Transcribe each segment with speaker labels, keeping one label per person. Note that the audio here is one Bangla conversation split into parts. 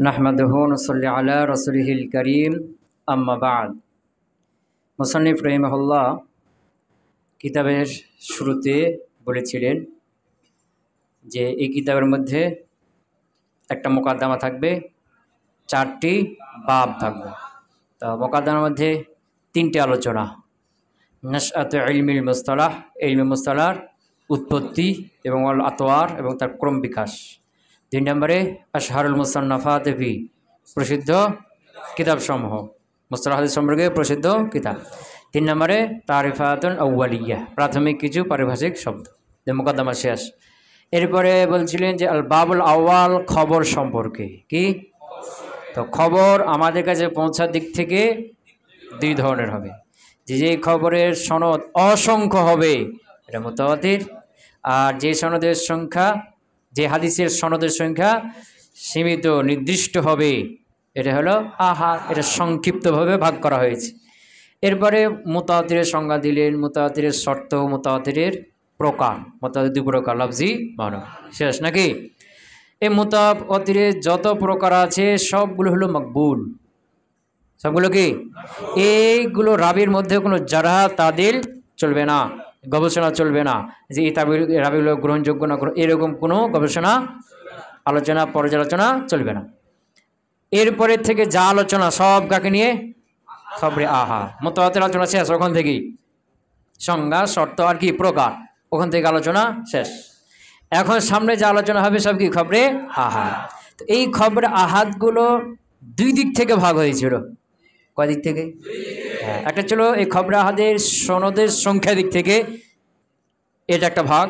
Speaker 1: নাহমাদুহু নুসাল্লি আলা রাসূলিহিল কারীম আম্মা বা'দ। মুসান্নিফ রাহিমাহুল্লাহ কিতাবের শুরুতে বলেছিলেন যে এই কিতাবের মধ্যে একটা মুকাদ্দমা থাকবে, 4টি বাব থাকবে। তো মুকাদ্দমার মধ্যে 3টি আলোচনা: নাশআতু ইলমিল মুসতালাহ, ইলমে মুসতালাহর উৎপত্তি এবং আল আতওয়ার এবং তার ক্রম বিকাশ। 2 নম্বরে আশহারুল মুসান্নাফাত ফি, প্রসিদ্ধ কিতাবসমূহ, মুসতালাহ হাদিস সম্পর্কে প্রসিদ্ধ কিতাব। 3 নম্বরে তারিফাতুন আউয়ালিয়া, প্রাথমিক কিছু পারিভাষিক শব্দ। মুকাদ্দমা শেষ। এরপরে বলছিলেন যে আল বাবুল আউয়াল, খবর সম্পর্কে। কি? তো খবর আমাদের কাছে পৌঁছার দিক থেকে 2 ধরনের হবে। যে খবরের সনদ অসংখ্য হবে এটা মুতাওয়াতির, আর যে সনদের সংখ্যা, যে হাদিসের সনদের সংখ্যা সীমিত নির্দিষ্ট হবে এটা হলো আহাদ। এটা সংক্ষিপ্তভাবে ভাগ করা হয়েছে। এরপরে মুতাওয়াতিরের সংজ্ঞা দিলেন, মুতাওয়াতিরের শর্ত, মুতাওয়াতিরের প্রকার। মুতাওয়াতির 2 প্রকার, লফজি মানব। শেষ নাকি? এই মুতাওয়াতিরের যত প্রকার আছে সবগুলো হলো মকবুল। সবগুলো কি? এইগুলো রাবির মধ্যে কোনো জারহা তাদিল চলবে না, গবেষণা চলবে না, যে এই রাবিগুলো গ্রহণযোগ্য না এরকম কোনো গবেষণা, আলোচনা, পর্যালোচনা চলবে না। এরপরে থেকে যা আলোচনা সব কাকে নিয়ে? খবরে আহাদ। মুতাওয়াতির আলোচনা শেষ, ওখান থেকেই সংজ্ঞা, শর্ত আর কি প্রকার, ওখান থেকে আলোচনা শেষ। এখন সামনে যা আলোচনা হবে সব কি? খবরে আহাদ। তো এই খবরে আহাদগুলো 2 দিক থেকে ভাগ হয়েছিল। কয় দিক থেকে? হ্যাঁ, একটা ছিল এই খবরে আহাদের সনদের সংখ্যা দিক থেকে, এটা একটা ভাগ।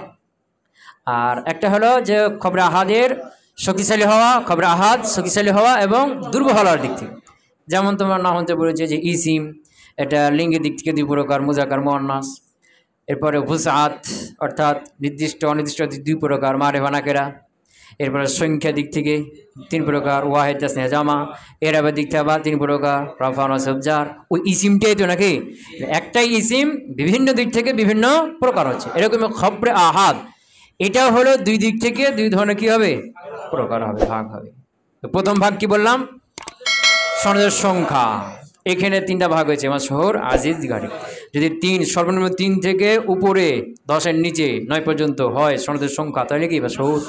Speaker 1: আর একটা হলো যে খবরে আহাদের শক্তিশালী হওয়া, খবরে আহাদ শক্তিশালী হওয়া এবং দুর্বল হওয়ার দিক থেকে। যেমন তোমার নাম হতে বলেছে যে ইসিম, এটা লিঙ্গের দিক থেকে 2 প্রকার, মুজাক্কার মুআন্নাস। এরপরে ভুসআত অর্থাৎ নির্দিষ্ট অনির্দিষ্ট 2 প্রকার, মারিফা নাকেরা। এরপরে সংখ্যা দিক থেকে 3 প্রকার, ওয়াহিদ তাসনিয়া জামা। এরাবের দিক থেকে আবার 3 প্রকার, রাফা নাসব জার। ওই ইসিমটাই তো নাকি, একটাই ইসিম বিভিন্ন দিক থেকে বিভিন্ন প্রকার হচ্ছে। এরকম খবরে আহাদ এটাও হলো 2 দিক থেকে 2 ধরনের কি হবে? প্রকার হবে, ভাগ হবে। তো প্রথম ভাগ কি বললাম? সনদের সংখ্যা। এখানে 3টা ভাগ হয়েছে, মাশহুর, আজিজ, গারিব। যদি 3 সর্বনিম্ন 3 থেকে উপরে 10-এর নিচে 9 পর্যন্ত হয় সনদের সংখ্যা, তাহলে কি মাশহুর।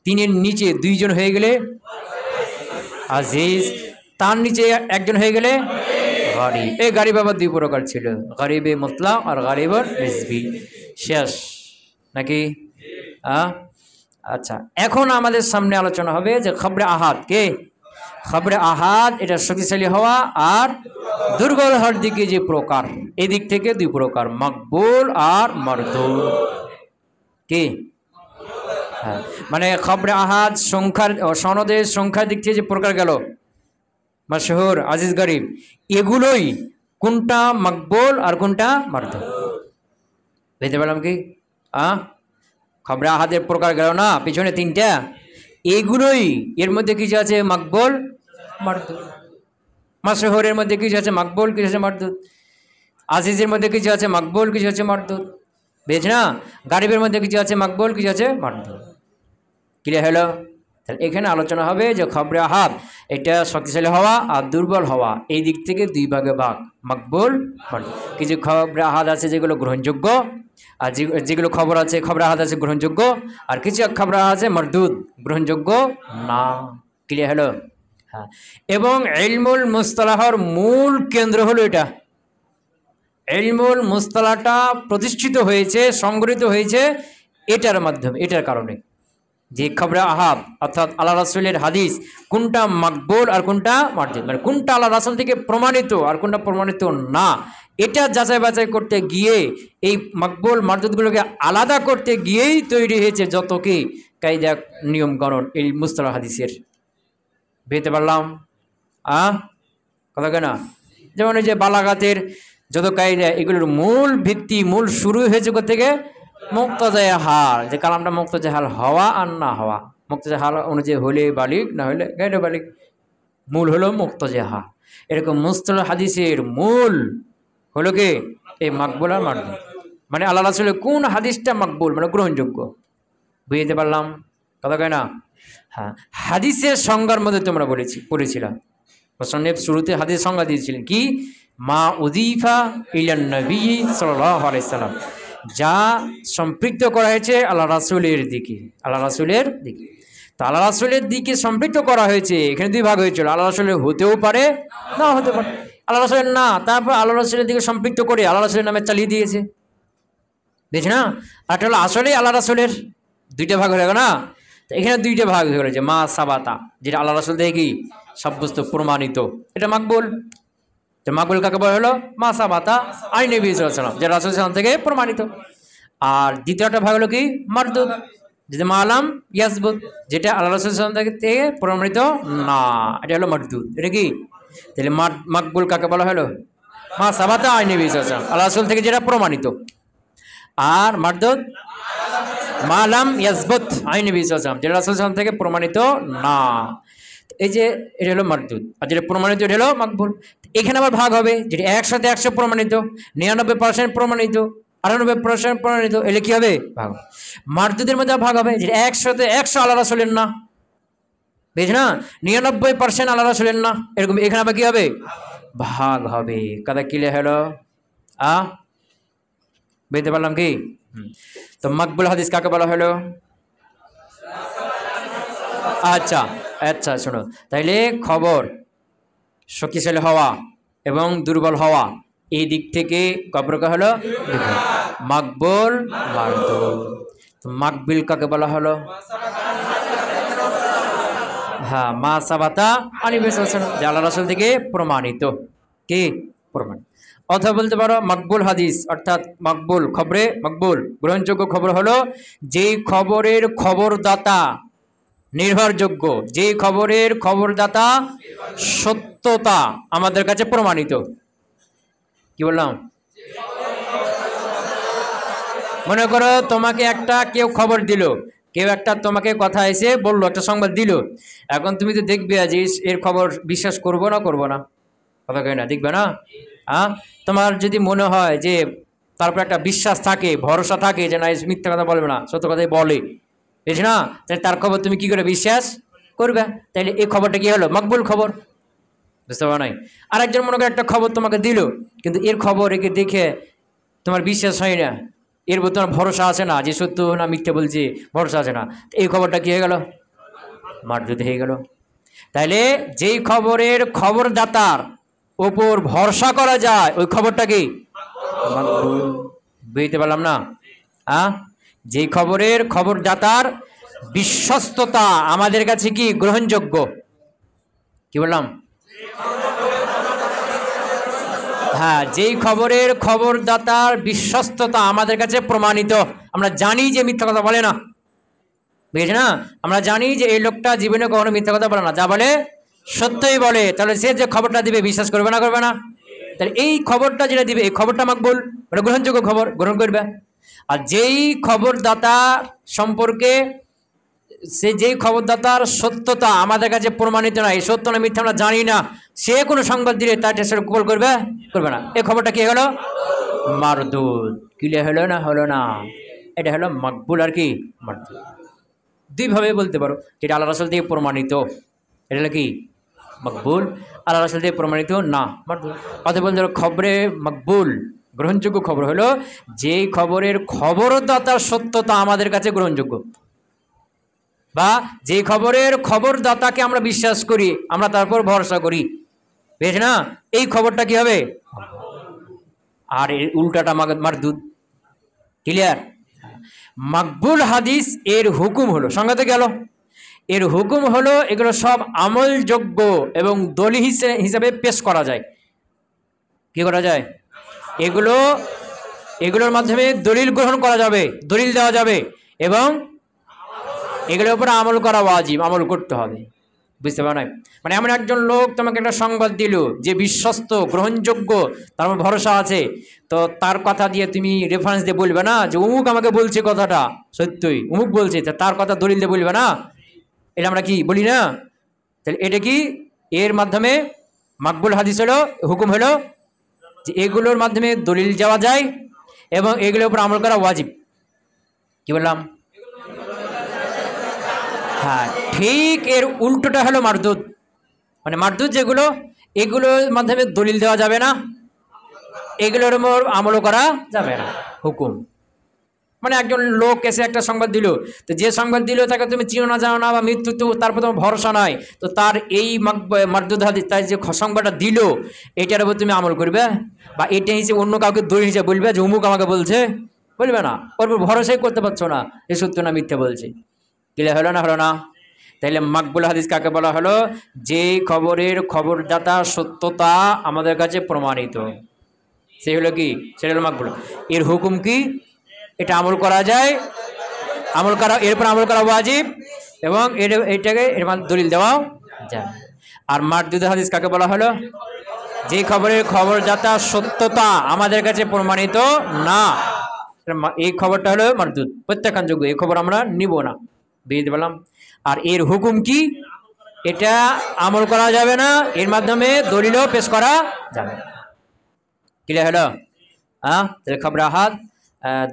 Speaker 1: 3-এর নিচে 2 জন হয়ে গেলে আজিজ, তার নিচে 1 জন হয়ে গেলে গারিব। এই গারিব আবার 2 প্রকার ছিল, গারিবে মুতলাক আর গারিবুন নিসবি। শেষ নাকি? আচ্ছা, এখন আমাদের সামনে আলোচনা হবে যে খবরে আহাদ কে? খবরে আহাদ এটা শক্তিশালী হওয়া আর দুর্বল হওয়ার দিকে যে প্রকার, এদিক থেকে 2 প্রকার, মকবুল আর মরদুদ। কি? হ্যাঁ, মানে খবরে আহাদ সংখ্যার, সনদের সংখ্যার দিক থেকে যে প্রকার গেল, মাশহুর, আজিজ, গরিব, এগুলোই কোনটা মকবুল আর কোনটা মরদুদ। বুঝতে পারলাম কি? খবরে আহাদের প্রকার গেল না পিছনে 3টা, এগুলোই এর মধ্যে কিছু আছে মকবুল, মরদুদ। মাশহুরের মধ্যে কিছু আছে মকবুল, কিছু আছে মরদুদ। আজিজের মধ্যে কিছু আছে মকবুল, কিছু আছে মরদুদ। বুঝছ না? গারিবের মধ্যে কিছু আছে মকবুল, কিছু আছে মরদুদ। ক্লিয়ার হলো? তাহলে এখানে আলোচনা হবে যে খবরে আহাদ এটা শক্তিশালী হওয়া আর দুর্বল হওয়া, এই দিক থেকে 2 ভাগে ভাগ, মকবুল, মরদুদ। কিছু খবরে আহাদ আছে যেগুলো গ্রহণযোগ্য, আর যেগুলো খবর আছে খবর আহাদ আছে গ্রহণযোগ্য, আর কিছু খবর আহাদ আছে মরদুদ, গ্রহণযোগ্য না। ক্লিয়ার হলো? হ্যাঁ। এবং ইলমুল মুস্তালাহর মূল কেন্দ্র হলো এটা। ইলমুল মুস্তালাহটা প্রতিষ্ঠিত হয়েছে, সংগঠিত হয়েছে এটার মাধ্যমে, এটার কারণে যে খবরে আহাদ অর্থাৎ আল্লাহ রাসূলের হাদিস কোনটা মকবুল আর কোনটা মরদুদ, মানে কোনটা আল্লাহ রাসূল থেকে প্রমাণিত আর কোনটা প্রমাণিত না, এটা যাচাই বাছাই করতে গিয়ে এই মকবুল মরদুদগুলোকে আলাদা করতে গিয়েই তৈরি হয়েছে যত কি কায়দা, নিয়ম কানুন এই মুস্তালাহ হাদিসের। বুঝতে পারলাম? কথা কেনা? যেমন এই যে বালাগাতের যত কায়দা, এগুলোর মূল ভিত্তি, মূল শুরু হয়েছে থেকে মুক্তাজায়ে হাল, যে কালামটা মুক্তাজায়ে হাল হওয়া আর না হওয়া, মুক্তাজায়ে হাল অনুযায়ী হলে বালিগ, না হলে গায়রে বালিগ, মূল হলো মুক্তাজায়ে হাল। এরকম মুস্তালাহ হাদিসের মূল হলো কি এই মকবুল আর মরদুদ, মানে আল্লাহ রাসূলের কোন হাদিসটা মকবুল মানে গ্রহণযোগ্য। বুঝতে পারলাম? কথা কয় না? হ্যাঁ, হাদিসের সংজ্ঞার মধ্যে তোমরা পড়েছিলাম, মুসান্নিফ শুরুতে হাদিস সংজ্ঞা দিয়েছিলেন কি, মা উযীফা ইলান নবী সাল্লাল্লাহু আলাইহি সাল্লাম, যা সম্পৃক্ত করা হয়েছে আল্লাহ রাসূলের দিকে, আল্লাহ রাসূলের দিকে। তো আল্লাহ রাসূলের দিকে সম্পৃক্ত করা হয়েছে, এখানে দুই ভাগ হয়েছিল, আল্লাহ রাসূলের হতেও পারে না হতে পারে, আল্লাহ রাসূলের না, তারপর আল্লাহ রাসূলের দিকে সম্পৃক্ত করে আল্লাহ রাসূলের নামে চালিয়ে দিয়েছে, দেখছি না। আর এটা হলো আসলেই আল্লাহ রাসূলের, দুইটা ভাগ হয়ে গেল না। তো এখানে দুইটা ভাগ হয়ে গেছে, মা সাবাতা, যেটা আল্লাহ রাসূল থেকে কি সাব্যস্ত প্রমাণিত, এটা মাকবুল। তো মাকবুল কাকে বলা হলো, মা সাবাতা আন নবী সাল্লাল্লাহু আলাইহি ওয়াসাল্লাম, যেটা রাসূল সাল্লাল্লাহু আলাইহি ওয়াসাল্লাম থেকে প্রমাণিত। আর দ্বিতীয়টা ভাগ হলো কি মারদুদ, যেটা মালাম ইয়াসবুত, যেটা আল্লাহ রাসূল সাল্লাল্লাহু আলাইহি ওয়াসাল্লাম থেকে প্রমাণিত না, এটা হলো মারদুদ। এটা কি তাহলে মাকবুল কাকে বলা হলো, মা সাবাতা আন নবী সাল্লাল্লাহু আলাইহি ওয়াসাল্লাম, আল্লাহ রাসূল থেকে যেটা প্রমাণিত। আর মারদুদ মালাম ইয়াসবুত আন নবী সাল্লাল্লাহু আলাইহি ওয়াসাল্লাম, যেটা রাসূল সাল্লাল্লাহু আলাইহি ওয়াসাল্লাম থেকে প্রমাণিত না। এই যে এটা হলো মারদুদ, আর যেটা প্রমাণিত এটা হলো মাকবুল। এখানে আবার ভাগ হবে, যেটা 100% প্রমাণিত, 99% প্রমাণিত, 98% প্রমাণিত, এলে কি হবে ভাগ। মারদুদের মধ্যে ভাগ হবে, যেটা 100% আল্লাহ রাসূলের না, বুঝ না, 99% আল্লাহ রাসূলের না, এরকম এখানে আবার কি হবে ভাগ হবে। কথা ক্লিয়ার হলো? বুঝতে পারলাম কি? তো মাকবুল হাদিস কাকে বলা হলো? আচ্ছা আচ্ছা, শোনো তাইলে, খবর শক্তিশালী হওয়া এবং দুর্বল হওয়া, এই দিক থেকে কবরকা হলো মাকবুল মারদুদ। তো মাকবুল কাকে বলা হলো? হ্যাঁ, মা সাবাতা আন নবী সাল্লাল্লাহু আলাইহি ওয়াসাল্লাম, যে আল্লাহ রাসূল থেকে প্রমাণিত, কি প্রমাণ। অথবা বলতে পারো মাকবুল হাদিস, অর্থাৎ মাকবুল খবরে, মাকবুল গ্রহণযোগ্য খবর হলো যেই খবরের খবরদাতা নির্ভরযোগ্য, যেই খবরের খবরদাতা সত্যতা আমাদের কাছে প্রমাণিত। কি বললাম? মনে করো তোমাকে একটা কেউ খবর দিল, কেউ একটা তোমাকে কথা এসে বললো, একটা সংবাদ দিল, এখন তুমি তো দেখবে যে এর খবর বিশ্বাস করবো না করবো না, কথা কই না, দেখবে না? হ্যাঁ, তোমার যদি মনে হয় যে তারপর একটা বিশ্বাস থাকে, ভরসা থাকে যে না মিথ্যা কথা বলবে না, সত্য কথাই বলে, বুঝছ না, তাহলে তার খবর তুমি কি করে বিশ্বাস করবে? তাহলে এই খবরটা কি হলো মকবুল খবর, বুঝতে পারো নাই? আর একজন মনে করো একটা খবর তোমাকে দিল, কিন্তু এর খবর একে দেখে তোমার বিশ্বাস হয় না, এর প্রতি তোমার ভরসা আছে না যে সত্য না মিথ্যে বলছে, ভরসা আছে না, এই খবরটা কি হয়ে গেল মারদুদ হয়ে গেল। তাইলে যেই খবরের খবরদাতার ওপর ভরসা করা যায় ওই খবরটা কি মাকবুল। বুঝতে পারলাম না? যেই খবরের খবরদাতার বিশ্বস্ততা আমাদের কাছে কি গ্রহণযোগ্য, কি বললাম? হ্যাঁ, যেই খবরের খবরদাতার বিশ্বস্ততা আমাদের কাছে প্রমাণিত, আমরা জানি যে মিথ্যা কথা বলে না, বুঝেছ না, আমরা জানি যে এই লোকটা জীবনে কখনো মিথ্যা কথা বলে না, যা বলে সত্যই বলে, তাহলে সে যে খবরটা দিবে বিশ্বাস করবে না করবে না? তাহলে এই খবরটা যেটা দিবে এই খবরটা মাকবুল, ওটা গ্রহণযোগ্য খবর, গ্রহণ করবে। আর যেই খবরদাতা সম্পর্কে, সে যেই খবরদাতার সত্যতা আমাদের কাছে প্রমাণিত না, এই সত্য না মিথ্যা আমরা জানি না, সে কোনো সংবাদ দিলে তার সেটা কবুল করবে করবে না, এই খবরটা কি হলো মারদুদ। ক্লিয়ার হলো না হলো না? এটা হলো মাকবুল আর কি মারদুদ। দুইভাবে বলতে পারো, যেটা আল্লাহ রাসূল থেকে প্রমাণিত এটা হলো কি মকবুল, আল্লাহ রাসূল থেকে প্রমাণিত না মারদুদ। অথবা বলতে পারো খবরে মকবুল গ্রহণযোগ্য খবর হলো যেই খবরের খবরদাতার সত্যতা আমাদের কাছে গ্রহণযোগ্য, বা যে খবরের খবরদাতাকে আমরা বিশ্বাস করি, আমরা তারপর ভরসা করি, বুঝ না, এই খবরটা কি হবে। আর এর উল্টাটা মারদুদ। ক্লিয়ার? মাকবুল হাদিস এর হুকুম হলো, সংজ্ঞাতে গেল, এর হুকুম হলো এগুলো সব আমলযোগ্য এবং দলিল হিসেবে পেশ করা যায়। কি করা যায়? এগুলোর মাধ্যমে দলিল গ্রহণ করা যাবে, দলিল দেওয়া যাবে, এবং এগুলোর উপর আমল করা ওয়াজিব, আমল করতে হবে। বুঝতে পারো না? মানে এমন একজন লোক তোমাকে একটা সংবাদ দিল যে বিশ্বস্ত গ্রহণযোগ্য, তার উপর ভরসা আছে, তো তার কথা দিয়ে তুমি রেফারেন্স দিয়ে বলবে না যে অমুক আমাকে বলছে কথাটা সত্যই, অমুক বলছে, তার কথা দলিল দিয়ে বলবে না, এটা আমরা কি বলি না? তাহলে এটা কি এর মাধ্যমে মাকবুল হাদিস হলো, হুকুম হলো যে এগুলোর মাধ্যমে দলিল যাওয়া যায় এবং এগুলোর উপর আমল করা ওয়াজিব। কি বললাম? হ্যাঁ, ঠিক এর উল্টোটা হলো মারদুদ। মানে মারদুদ যেগুলো, এগুলোর মাধ্যমে দলিল দেওয়া যাবে না, এগুলোর উপর আমলও করা যাবে না। হুকুম মানে একজন লোক এসে একটা সংবাদ দিল, তো যে সংবাদ দিল তাকে তুমি চিনো না জানো না বা মৃত্যু, তো তার প্রথম ভরসা নাই, তো তার এই মারদুদ হাদিস, তাই যে সংবাদটা দিল এটার উপর তুমি আমল করবে, বা এটা হিসেবে অন্য কাউকে দলিল হিসেবে বলবে যে অমুক আমাকে বলছে, বলবে না, ওর উপর ভরসাই করতে পারছো না এ সত্য না মিথ্যে বলছে। ক্লিয়ার হলো না? হলো না? তাইলে মাকবুল হাদিস কাকে বলা হলো? যে খবরের খবরদাতা সত্যতা আমাদের কাছে প্রমাণিত, সে হলো কি, সেটা হলো মাকবুল। এর হুকুম কি? এটা আমল করা যায়, আমল করা, এরপর আমল করা ওয়াজিব, এবং এটাকে এর দলিল দেওয়াও যায়। আর মারদুদ হাদিস কাকে বলা হলো? যে খবরের খবরদাতা সত্যতা আমাদের কাছে প্রমাণিত না, এই খবরটা হলো মারদুদ, প্রত্যাখ্যানযোগ্য, এই খবর আমরা নিব না, বুঝতে পারলাম? আর এর হুকুম কি? এটা আমল করা যাবে না, এর মাধ্যমে দলিলও পেশ করা যাবে না। ক্লিয়ার হলো? তাহলে খবর আহাদ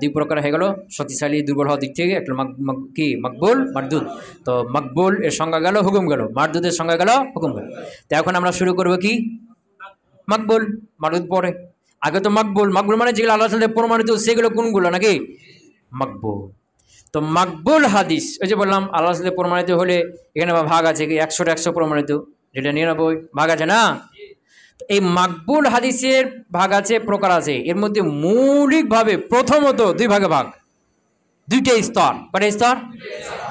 Speaker 1: দুই প্রকার হয়ে গেল, শক্তিশালী দুর্বল হওয়ার দিক থেকে। একটা কি মকবুল, মারদুদ। তো মকবুল এর সংজ্ঞা গেল, হুকুম গেল, মারদুদের সংজ্ঞা গেল, হুকুম গেল। তো এখন আমরা শুরু করব কি? মকবুল। মারদুদ পরে, আগে তো মকবুল। মকবুল মানে যেগুলো আল্লাহর সাথে প্রমাণিত, সেগুলো কোনগুলো নাকি? মকবুল। তো মকবুল হাদিস, ওই যে বললাম আল্লাহর সাথে প্রমাণিত হলে এখানে ভাগ আছে কি, 100 প্রমাণিত, যেটা 99 ভাগ আছে না। এই মাকবুল হাদিসের ভাগ আছে, প্রকার আছে। এর মধ্যে মৌলিকভাবে প্রথমত দুই ভাগে ভাগ, দুইটা স্তর। কয়টা স্তর?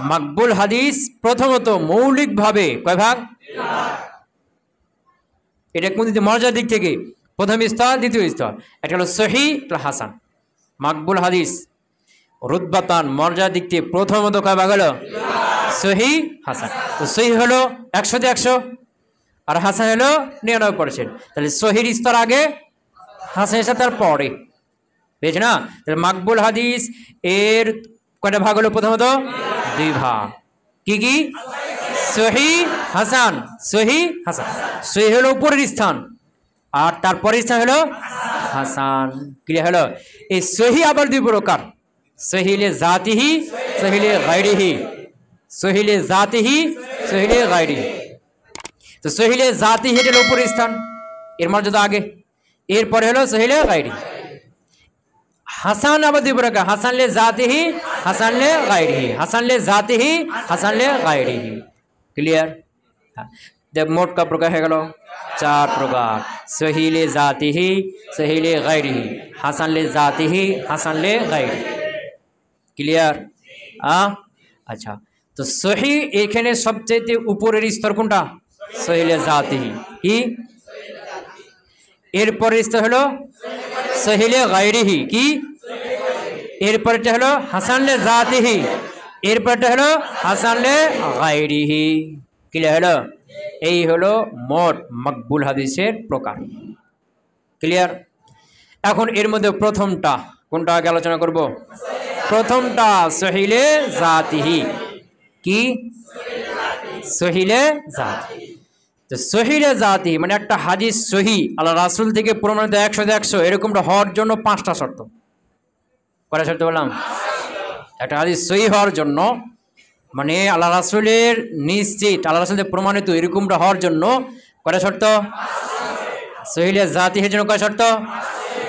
Speaker 1: মাকবুল হাদিস প্রথমত মৌলিকভাবে কয় ভাগ? এটা কোন দিকে? মর্যাদার দিক থেকে প্রথম স্তর, দ্বিতীয় স্তর। একটা হলো সহিহ, একটা হাসান। মাকবুল হাদিস রুতবাতান, মর্যাদার দিক থেকে প্রথমত কয় ভাগ হলো? সহিহ, হাসান। তো সহিহ হলো 100-তে 100, আর হাসান হলো 99%। তাহলে সহির স্তর আগে, হাসানের সাথে তার পরে, বুঝেছ না? তাহলে মাকবুল হাদিস এর কয়টা ভাগ হলো? প্রথমত দুই ভাগ। কি কি? সহিহ, হাসান। সহিহ, হাসান। সহিহ হলো উপরের স্থান, আর তারপরের স্থান হলো হাসান। ক্লিয়ার হলো? এই সহিহ আবার দুই প্রকার, সহিলে জাতিহি, সহিলে গায়রিহি। সহিলে জাতিহি, সহিলে গায়রিহি। তো সহিলে জাতি হেঁটে উপরের স্থান, এর মর্যাদা আগে, এরপরে হলো সহিলে গায়রি। হাসান আবার দুই প্রকার, হাসান লে জাতিহি, হাসান লে গায়রিহি। হাসান লে জাতিহি, হাসান লে গায়রিহি। ক্লিয়ার? দেখ মোট কা প্রকার হয়ে গেল 4 প্রকার, সহিলে জাতিহি, সহিলে গায়রিহি, হাসান লে জাতিহি, হাসান লে গায়রিহি। ক্লিয়ার? আচ্ছা, তো সহি এখানে সবচেয়ে উপরের স্তর কোনটা? সহিলে জাতিহি। কি? এরপরের স্তর হলো সহিলে গায়রিহি। কি? এরপরটা হলো হাসান লে জাতিহি, এরপরটা হলো হাসান লে গায়রিহি। ক্লিয়ার হলো? এই হলো মোট মকবুল হাদিসের প্রকার। ক্লিয়ার? এখন এর মধ্যে প্রথমটা কোনটা আগে আলোচনা করব? প্রথমটা সহিলে জাতিহি। কি? সহিলে জাতি। তো সহিলে জাতি মানে একটা হাদিস সহি, আল্লাহ রাসূল থেকে প্রমাণিত 100-তে 100, এরকমটা হওয়ার জন্য 5টা শর্ত। কয়টা শর্ত বললাম? একটা হাদিস সহি হওয়ার জন্য, মানে আল্লাহ রাসূলের নিশ্চিত, আল্লাহ রাসূল থেকে প্রমাণিত এরকমটা হওয়ার জন্য কয়টা শর্ত? সহিলে জাতির জন্য কয় শর্ত?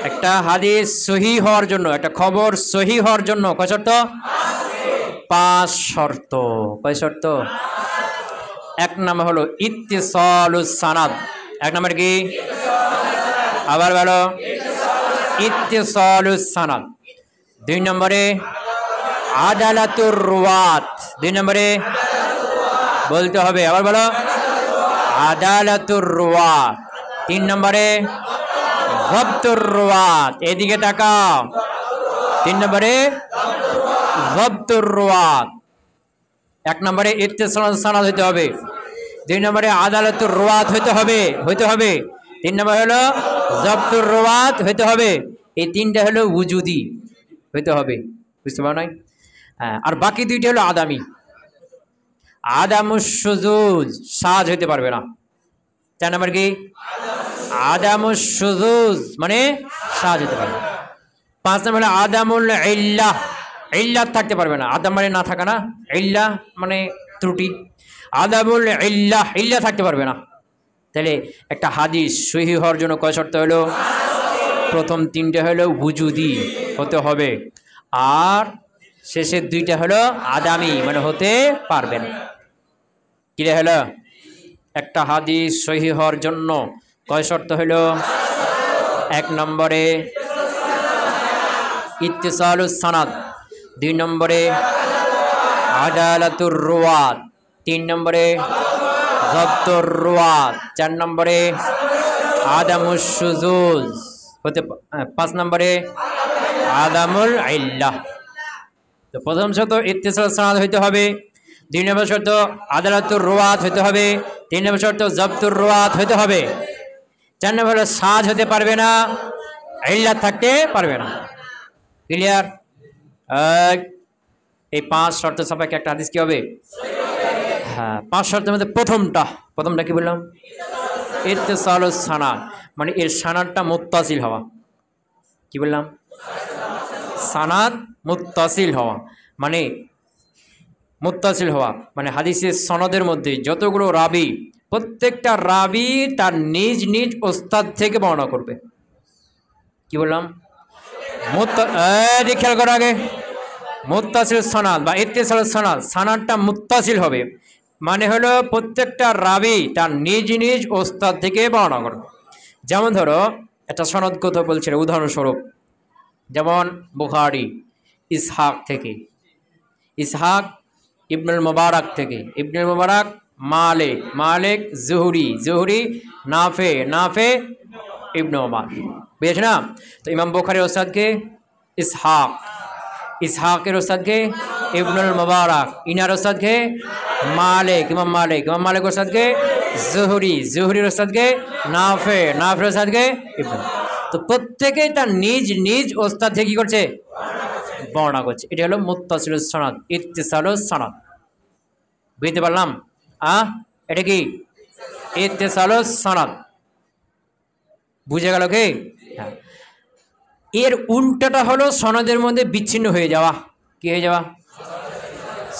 Speaker 1: একটা হাদিস সহি হওয়ার জন্য, একটা খবর সহি হওয়ার জন্য কয় শর্ত? 5 শর্ত। কয় শর্ত? এক নাম্বার হলো ইত্তিসালুস সানাদ। এক নাম্বার কি? আবার বলো, ইত্তিসালুস সানাদ। 2 নম্বরে আদালাতুর রুয়াত। 2 নম্বরে বলতে হবে, আবার বলো, আদালাতুর রুয়াত। 3 নম্বরে যাবতুর রুয়াত। এদিকে তাকাও। 3 নম্বরে যাবতুর রুয়াত। 1 নম্বরে ইত্তিসালুস সানাদ হইতে হবে, 2 নম্বরে আদালাতুর রুয়াত হইতে হবে, 3 নম্বর হলো যাবতুর রুয়াত হইতে হবে। এই 3টা হলো উজুদি হইতে হবে, বুঝতে পারো নাই? আর বাকি 2টা হলো আদামি। আদামুস শুযুজ, সাজ হইতে পারবে না। 4 নম্বর কি? আদামুস শুযুজ মানে সাজ হইতে পারবে। 5 নম্বর আদামুল ইল্লাহ, ইল্লাত থাকতে পারবে না। আদাম মানে না থাকা না, ইল্লাহ মানে ত্রুটি। আদাবুল ইল্লাহ, ইল্লাহ থাকতে পারবে না। তাহলে একটা হাদিস সহিহ হওয়ার জন্য কয় শর্ত হলো? প্রথম তিনটে হলো ওজুদি হতে হবে, আর শেষের দুইটা হলো আদামি, মানে হতে পারবে না। কি হলো? একটা হাদিস সহিহ হওয়ার জন্য কয় শর্ত হলো? এক নম্বরে ইত্তিসালুস সানাদ, দুই নম্বরে আদালাতুর রুওয়াত, তিন নম্বরে যাবতুর রুওয়াত, চার নম্বরে আদামুশ শুযুজ হতে, পাঁচ নম্বরে আদামুল ইল্লাহ। তো প্রথম শর্ত ইত্তিসালুস সানাদ হইতে হবে, দুই নম্বর শর্ত আদালাতুর রুওয়াত হইতে হবে, তিন নম্বর শর্ত যাবতুর রুওয়াত হইতে হবে, চার নম্বর হলো সাজ হতে পারবে না, ইল্লাত থাকতে পারবে না। ক্লিয়ার? এই পাঁচ শর্ত সাপেক্ষে একটা হাদিস কি হবে? হ্যাঁ, পাঁচ শর্তের মধ্যে প্রথমটা কি বললাম? ইত্তিসালুস সানাদ, মানে এর সানাদটা মুত্তাসিল হওয়া। কি বললাম? সানাদ মুত্তাসিল হওয়া, মানে মুত্তাসিল হওয়া মানে হাদিসের সনদের মধ্যে যতগুলো রাবি, প্রত্যেকটা রাবি তার নিজ নিজ ওস্তাদ থেকে বর্ণনা করবে। কি বললাম? খেয়াল করার আগে মুত্তাসিল সনাদ বা ইত্তিসালুস সনাদ, সনাদটা মুত্তাসিল হবে, মানে হলো প্রত্যেকটা রাবি তার নিজ নিজ ওস্তাদ থেকে বর্ণনা করবে। যেমন ধরো একটা সনদ কথা বলছিল, উদাহরণস্বরূপ যেমন বুখারী ইসহাক থেকে, ইসহাক ইবনুল মুবারক থেকে, ইবনুল মুবারক মালিক, মালিক জুহরি, জুহরি নাফে, নাফে ইবনু ওমর। বুঝেছ না? তো ইমাম বুখারীর ওস্তাদকে ইসহাক, ইসহাকের ওস্তাদকে ইবনুল মুবারক, ইনার ওস্তাদকে মালিক, ইমাম মালিক, ইমাম মালিক ওস্তাদকে জুহরি, জুহরির ওস্তাদকে নাফে, নাফের ওস্তাদকে ইবনু। তো প্রত্যেকেই তার নিজ নিজ ওস্তাদ থেকে কি করছে? বর্ণনা করছে। এটা হলো মুত্তাসিলুস সনাদ, ইত্তিসালুস সনাদ। বুঝতে পারলাম? এটা কি ইত্তিসালুস সনাদ? বুঝে গেল কি? হ্যাঁ। এর উল্টাটা হলো সনদের মধ্যে বিচ্ছিন্ন হয়ে যাওয়া। কি হয়ে যাওয়া?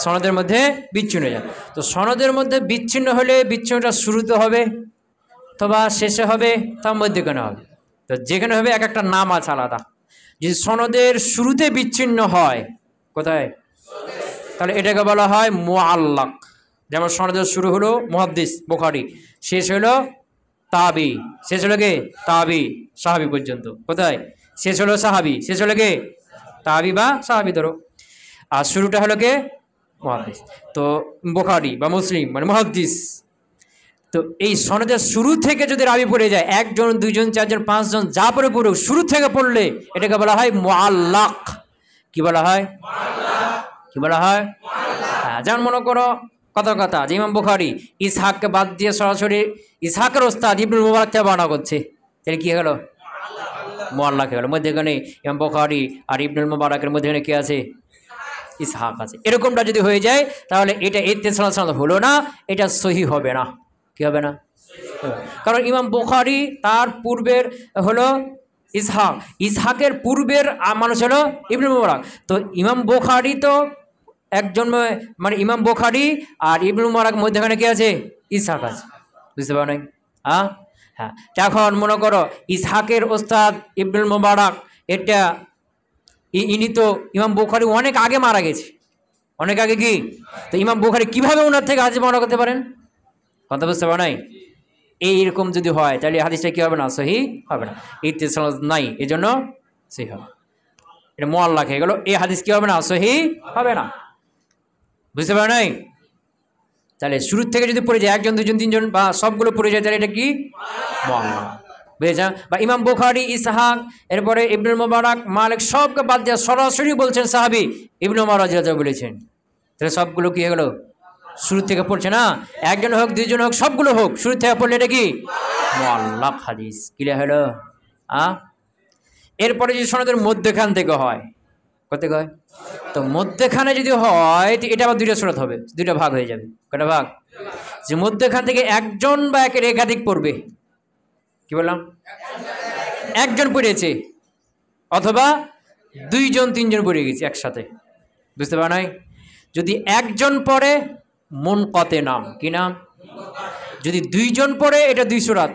Speaker 1: সনদের মধ্যে বিচ্ছিন্ন হয়ে যাওয়া। তো সনদের মধ্যে বিচ্ছিন্ন হলে বিচ্ছিন্নটা শুরুতে হবে অথবা শেষে হবে, তার মধ্যেখানে হবে। তো যেখানে হবে এক একটা নাম আছে আলাদা। যদি সনদের শুরুতে বিচ্ছিন্ন হয়, কোথায়? তাহলে এটাকে বলা হয় মুআল্লাক। যেমন সনদের শুরু হলো মুহাদ্দিস বুখারী, শেষ হলো তাবি, শেষ হলো কে? তাবি, সাহাবি পর্যন্ত। কোথায়? শেষ হলো সাহাবি, শেষ হলো কে? তাবি বা সাহাবি ধরো, আর শুরুটা হলো কে? মুহাদ্দিস। তো বুখারী বা মুসলিম মানে মুহাদ্দিস। তো এই সনদের শুরু থেকে যদি রাবি পড়ে যায়, একজন, দুইজন, চারজন, পাঁচজন, যা পড়ে পড়ুক, শুরু থেকে পড়লে এটাকে বলা হয় মুআল্লাক। কি বলা হয়? কি বলা হয়? হ্যাঁ, যেমন মনে করো কথা যে ইমাম বুখারী ইসহাককে বাদ দিয়ে সরাসরি ইসহাকের ওস্তাদ ইবনুল মুবারক থেকে বর্ণনা করছে, তাহলে কি হয়ে গেল? মুআল্লাক হয়ে গেল। মধ্যেখানে ইমাম বুখারী আর ইবনুল মুবারকের মধ্যেখানে কি আছে? ইসহাক আছে। এরকমটা যদি হয়ে যায় তাহলে এটা ইত্তিসালুস সনাদ হলো না, এটা সহিহ হবে না। কি হবে না? কারণ ইমাম বুখারী তার পূর্বের হলো ইসহাক, ইসহাকের পূর্বের মানুষ হলো ইবনুল মুবারক। তো ইমাম বুখারী তো একজন, মানে ইমাম বুখারী আর ইবনুল মুবারক মধ্যখানে কি আছে? ইসহাক আছে। বুঝতে পারো নাই? হ্যাঁ। এখন মনে করো ইসহাকের ওস্তাদ ইবনুল মুবারক, এটা ইনি তো ইমাম বুখারী অনেক আগে মারা গেছে, অনেক আগে। কি তো ইমাম বুখারী কিভাবে ওনার থেকে হাদিস বর্ণনা করতে পারেন? কথা বুঝতে পারো নাই? এইরকম যদি হয় তাহলে হাদিসটা কি হবে না? সহিহ হবে না। ইত্তিসাল নাই, এই জন্য সহিহ হবে। এটা মুআল্লাক হয়ে গেল। এই হাদিস কি হবে না? সহিহ হবে না। বুঝতে পারো নাই? তাহলে শুরু থেকে যদি পড়ে যায়, একজন, দুজন, তিনজন বা সবগুলো পড়ে যায়, তাহলে এটা কি? মুআল্লাক। বুঝেছেন? বা ইমাম বুখারী, ইসহাক, এরপরে ইবনুল মুবারক, মালিক সবকে বাদ দিয়ে সরাসরি বলছেন সাহাবী ইবনুল উমর রাদিয়াল্লাহু আনহু বলেছেন, তাহলে সবগুলো কি হয়ে গেল? শুরু থেকে পড়ছে না। একজন হোক, দুইজন হোক, সবগুলো হোক, শুরু থেকে পড়লে এটা কি? মুআল্লাক হাদিস। ক্লিয়ার হলো? এরপরে যদি সনদের মধ্যখান থেকে হয়, কোথায় হয়? তো মধ্যখানে যদি হয় তো এটা আবার দুইটা সূরত হবে, দুইটা ভাগ হয়ে যাবে। কয়টা ভাগ? যে মধ্যখান থেকে একজন বা একের একাধিক পড়বে। কি বললাম? একজন পড়েছে অথবা দুইজন, তিনজন পড়ে গেছে একসাথে। বুঝতে পার নাই? যদি একজন পড়ে মুনকাতে নাম। কি নাম? যদি দুইজন পড়ে এটা 2 রাত,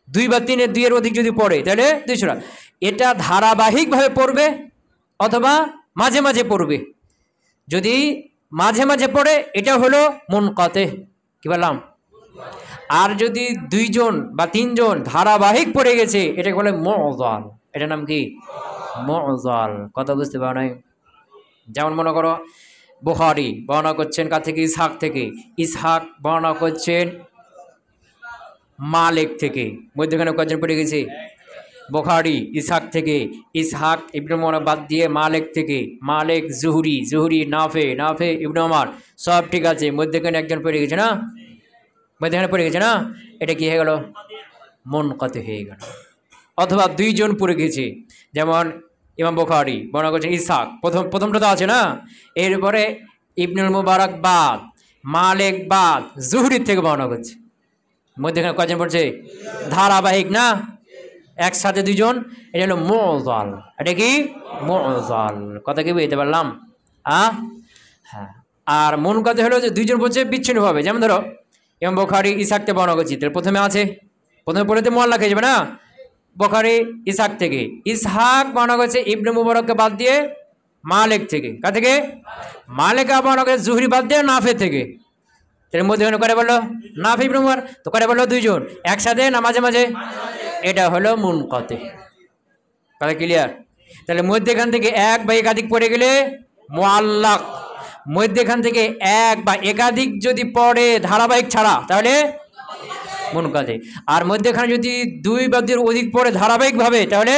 Speaker 1: 2 বা 3 এর 2 এর অধিক যদি পড়ে তাহলে 2 রাত। এটা ধারাবাহিকভাবে পড়বে অথবা মাঝে মাঝে পড়বে। যদি মাঝে মাঝে পড়ে এটা হলো মুনকাতে, কি বললাম? আর যদি 2 জন বা 3 জন ধারাবাহিক পড়ে গেছে এটাকে বলে মুআযাল। এটার নাম কি? মুআযাল। কথা বুঝতে পারো নাই? যেমন মনে করো বুখারী বর্ণনা করছেন কার থেকে? ইসহাক থেকে। ইসহাক বর্ণনা করছেন মালিক থেকে। মধ্যখানে কয়জন পড়ে গেছে? বুখারী ইসহাক থেকে, ইসহাক ইবনে উমর বাদ দিয়ে মালিক থেকে, মালিক জুহরি, জুহরি নাফে, নাফে ইবনে উমর, সব ঠিক আছে। মধ্যখানে একজন পড়ে গেছে না? মধ্যখানে পড়ে গেছে না? এটা কি হয়ে গেল? মুনকাতে হয়ে গেল। অথবা 2 জন পড়ে গেছে, যেমন ইমাম বুখারী বর্ণনা করছেন ইসহাক, প্রথমটা তো আছে না, এরপরে ইবনুল মুবারক বাদ, মালিক বাদ, জুহরির থেকে বর্ণনা করছে। মধ্যখানে কয়জন পড়ছে? ধারাবাহিক না, একসাথে 2 জন, এটা হলো মুআযাল। এটা কি? মুআযাল। কথা কি বুঝতে পারলাম? হ্যাঁ। আর মুনকাতে হলো যে 2 জন পড়ছে বিচ্ছিন্নভাবে। যেমন ধরো ইমাম বুখারী ইসহাককে বর্ণনা করছে, তাহলে প্রথমে আছে, প্রথমে পড়েতে মুআল্লাক হয়ে যাবে না? বুখারী ইসহাক থেকে, ইসহাক বর্ণনা করছে ইবনে মুবারককে বাদ দিয়ে মালিক থেকে। কার থেকে? মালিক বর্ণনা করছে জুহরি বাদ দিয়ে নাফে থেকে। এর মধ্যে করে বললো নাফি ইবনে উমর, তো করে বললো 2 জন একসাথে না মাঝে মাঝে? এটা হলো মুনকাতে। কথা ক্লিয়ার? তাহলে মধ্যখান থেকে 1 বা একাধিক পড়ে গেলে মুআল্লাক। মধ্যখান থেকে 1 বা একাধিক যদি পড়ে ধারাবাহিক ছাড়া তাহলে মুনকাতে। আর মধ্যখানে যদি 2 বা 2 এর অধিক পড়ে ধারাবাহিকভাবে তাহলে